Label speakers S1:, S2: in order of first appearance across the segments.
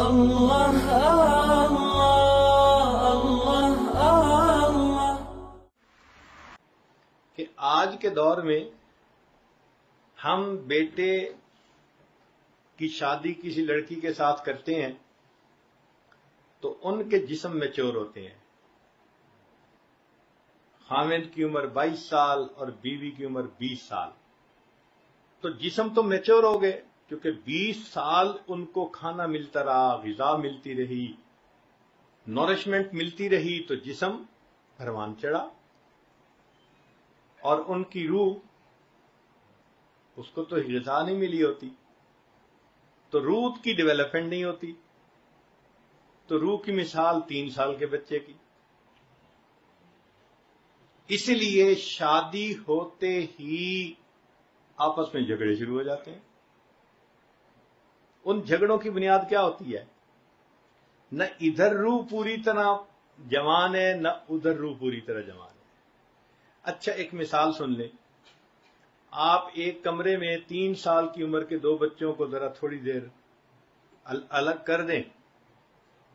S1: اللہ اللہ اللہ اللہ۔
S2: کہ آج کے دور میں ہم بیٹے کی شادی کسی لڑکی کے ساتھ کرتے ہیں تو ان کے جسم میچور ہوتے ہیں۔ خاوند کی عمر 22 سال اور بیوی کی عمر 20 سال، تو جسم تو میچور ہو گئے کیونکہ 20 سال ان کو کھانا ملتا رہا، غذا ملتی رہی، نورشمنٹ ملتی رہی، تو جسم پروان چڑھا، اور ان کی روح، اس کو تو غذا نہیں ملی ہوتی، تو روح کی ڈیولپمنٹ نہیں ہوتی، تو روح کی مثال 3 سال کے بچے کی۔ اس لیے شادی ہوتے ہی آپس میں جھگڑے شروع ہو جاتے ہیں۔ ان جھگڑوں کی بنیاد کیا ہوتی ہے؟ نہ ادھر روح پوری طرح جوان ہے، نہ ادھر روح پوری طرح جوان ہے۔ اچھا ایک مثال سن لیں، آپ ایک کمرے میں 3 سال کی عمر کے 2 بچوں کو ذرا تھوڑی دیر الگ کر دیں،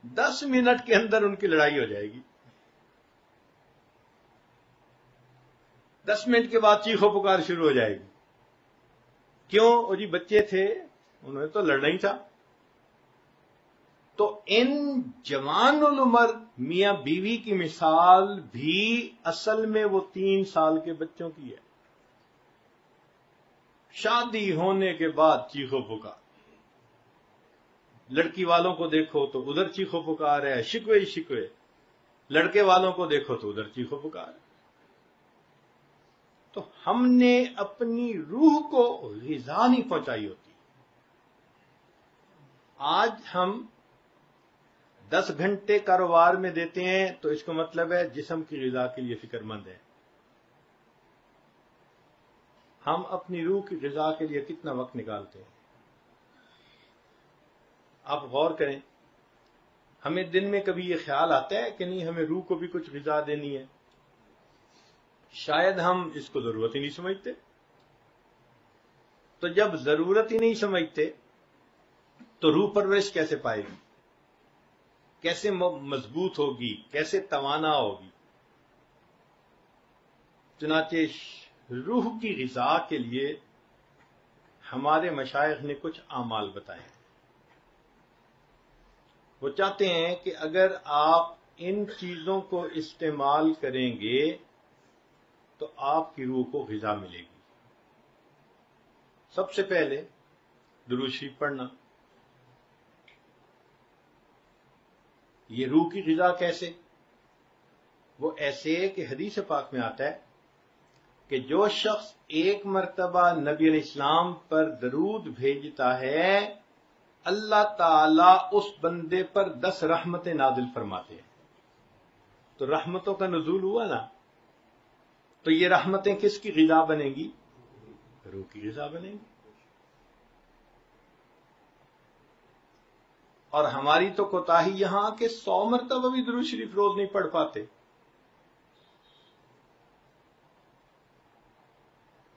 S2: 10 منٹ کے اندر ان کی لڑائی ہو جائے گی۔ 10 منٹ کے بعد چیخو پکار شروع ہو جائے گی۔ کیوں؟ وہ جی بچے تھے، انہوں نے تو لڑنا ہی تھا۔ تو ان جوان العمر میاں بیوی کی مثال بھی اصل میں وہ 3 سال کے بچوں کی ہے۔ شادی ہونے کے بعد چیخو پکار، لڑکی والوں کو دیکھو تو ادھر چیخو پکار ہے، شکوے ہی شکوے، لڑکے والوں کو دیکھو تو ادھر چیخو پکار ہے۔ تو ہم نے اپنی روح کو غذا نہیں پہنچائی ہوتی۔ آج ہم 10 گھنٹے کاروبار میں دیتے ہیں تو اس کا مطلب ہے جسم کی غذا کے لیے فکر مند ہے۔ ہم اپنی روح کی غذا کے لیے کتنا وقت نکالتے ہیں؟ آپ غور کریں، ہمیں دن میں کبھی یہ خیال آتا ہے کہ نہیں ہمیں روح کو بھی کچھ غذا دینی ہے؟ شاید ہم اس کو ضرورت ہی نہیں سمجھتے۔ تو جب ضرورت ہی نہیں سمجھتے تو روح پرورش کیسے پائے گی؟ کیسے مضبوط ہوگی؟ کیسے توانا ہوگی؟ چنانچہ روح کی غذا کے لیے ہمارے مشائخ نے کچھ اعمال بتائے ہیں۔ وہ چاہتے ہیں کہ اگر آپ ان چیزوں کو استعمال کریں گے تو آپ کی روح کو غذا ملے گی۔ سب سے پہلے درود شریف پڑھنا۔ یہ روح کی غذا کیسے؟ وہ ایسے کہ حدیث پاک میں آتا ہے کہ جو شخص ایک مرتبہ نبی علیہ السلام پر درود بھیجتا ہے اللہ تعالیٰ اس بندے پر 10 رحمتیں نازل فرماتے ہیں۔ تو رحمتوں کا نزول ہوا نا، تو یہ رحمتیں کس کی غذا بنیں گی؟ روح کی غذا بنیں گی۔ اور ہماری تو کوتاہی یہاں کہ 100 مرتبہ بھی درود شریف روز نہیں پڑھ پاتے۔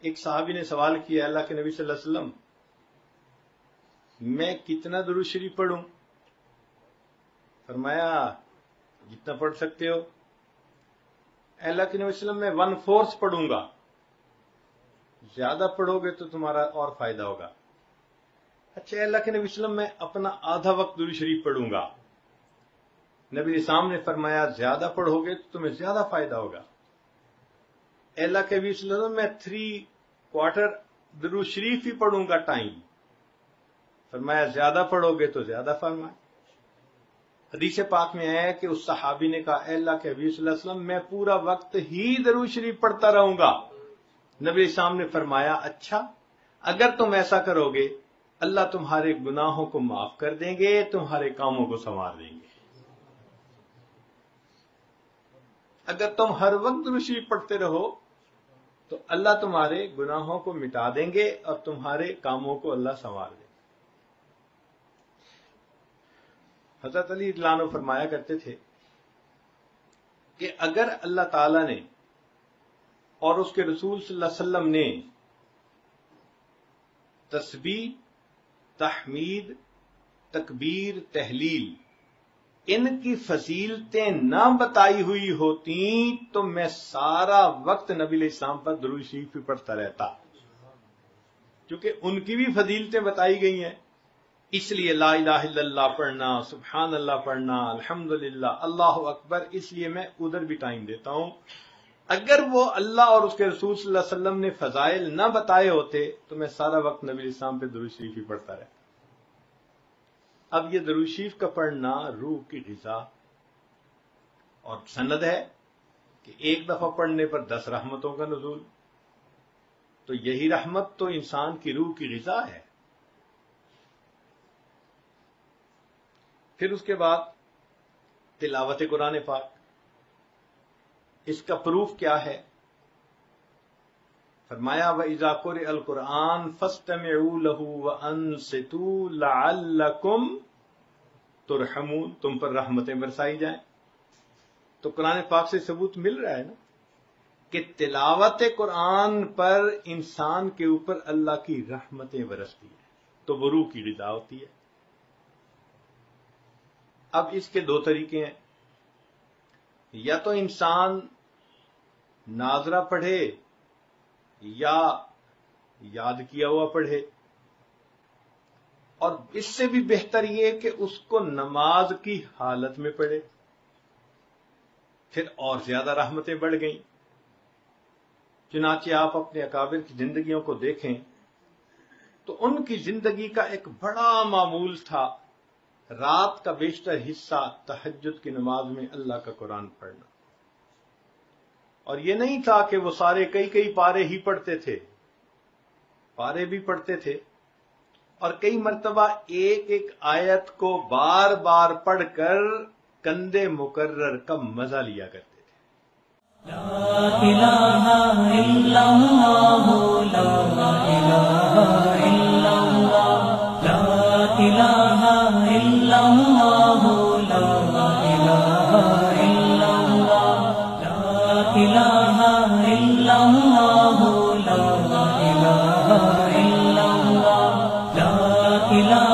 S2: ایک صحابی نے سوال کیا، اللہ کے نبی صلی اللہ علیہ وسلم میں کتنا درود شریف پڑھوں؟ فرمایا جتنا پڑھ سکتے ہو۔ اللہ کے نبی صلی اللہ علیہ وسلم میں 1/4 پڑھوں گا، زیادہ پڑھو گے تو تمہارا اور فائدہ ہوگا۔ اچھا اللہ کے نبی صلی اللہ علیہ وسلم میں اپنا آدھا وقت درود شریف پڑھوں گا، نبی اسلام نے فرمایا زیادہ پڑھو گے تو تمہیں زیادہ فائدہ ہوگا۔ اللہ کے نبی صلی اللہ علیہ وسلم میں 3/4 درود شریف ہی پڑھوں گا ٹائم، فرمایا زیادہ پڑھو گے تو زیادہ فرمائے۔ حدیث پاک میں ہے کہ اس صحابی نے کہا اے اللہ کے حبیب صلی اللہ علیہ وسلم میں پورا وقت ہی درود شریف پڑھتا رہوں گا۔ نبی اسلام نے فرمایا اچھا اگر تم ایسا کرو گے اللہ تمہارے گناہوں کو معاف کر دیں گے، تمہارے کاموں کو سنوار دیں گے۔ اگر تم ہر وقت درود شریف پڑھتے رہو تو اللہ تمہارے گناہوں کو مٹا دیں گے اور تمہارے کاموں کو اللہ سنوار دیں گے۔ حضرت علی رضی اللہ عنہ فرمایا کرتے تھے کہ اگر اللہ تعالی نے اور اس کے رسول صلی اللہ علیہ وسلم نے تسبیح، تحمید تکبیر، تحلیل، ان کی فضیلتیں نہ بتائی ہوئی ہوتی تو میں سارا وقت نبی علیہ السلام پر درود شریف بھی پڑھتا رہتا، کیونکہ ان کی بھی فضیلتیں بتائی گئی ہیں. اس لیے لا الہ الا اللہ پڑھنا، سبحان اللہ پڑھنا، الحمدللہ، اللہ اکبر، اس لیے میں ادھر بھی ٹائم دیتا ہوں. اگر وہ اللہ اور اس کے رسول صلی اللہ علیہ وسلم نے فضائل نہ بتائے ہوتے تو میں سارا وقت نبی علیہ السلام پہ درود شریف ہی پڑھتا رہتا. اب یہ درود شریف کا پڑھنا روح کی غذا، اور سند ہے کہ ایک دفعہ پڑھنے پر 10 رحمتوں کا نزول. تو یہی رحمت تو انسان کی روح کی غذا ہے. پھر اس کے بعد تلاوت قرآن پاک. اس کا پروف کیا ہے؟ فرمایا وَإِذَا قُرِئَ الْقُرْآنُ فَاسْتَمِعُوا لَهُ وَأَنصِتُوا لَعَلَّكُمْ تُرْحَمُونَ، تم پر رحمتیں برسائی جائیں. تو قرآن پاک سے ثبوت مل رہا ہے نا کہ تلاوت قرآن پر انسان کے اوپر اللہ کی رحمتیں برستی ہیں، تو وہ روح کی غذا ہوتی ہے. اب اس کے 2 طریقے ہیں. یا تو انسان ناظرہ پڑھے یا یاد کیا ہوا پڑھے، اور اس سے بھی بہتر یہ کہ اس کو نماز کی حالت میں پڑھے، پھر اور زیادہ رحمتیں بڑھ گئیں. چنانچہ آپ اپنے اکابر کی زندگیوں کو دیکھیں تو ان کی زندگی کا ایک بڑا معمول تھا رات کا بیشتر حصہ تہجد کی نماز میں اللہ کا قرآن پڑھنا. اور یہ نہیں تھا کہ وہ سارے کئی پارے ہی پڑھتے تھے، پارے بھی پڑھتے تھے، اور کئی مرتبہ ایک آیت کو بار بار پڑھ کر کندے مکرر کا مزہ لیا کرتے تھے.
S1: لا الہ الا اللہ، لا الہ الا اللہ، لا الہ الا اللہ، لا الہ الا اللہ، لا الہ الا اللہ، لا الہ الا اللہ، لا الہ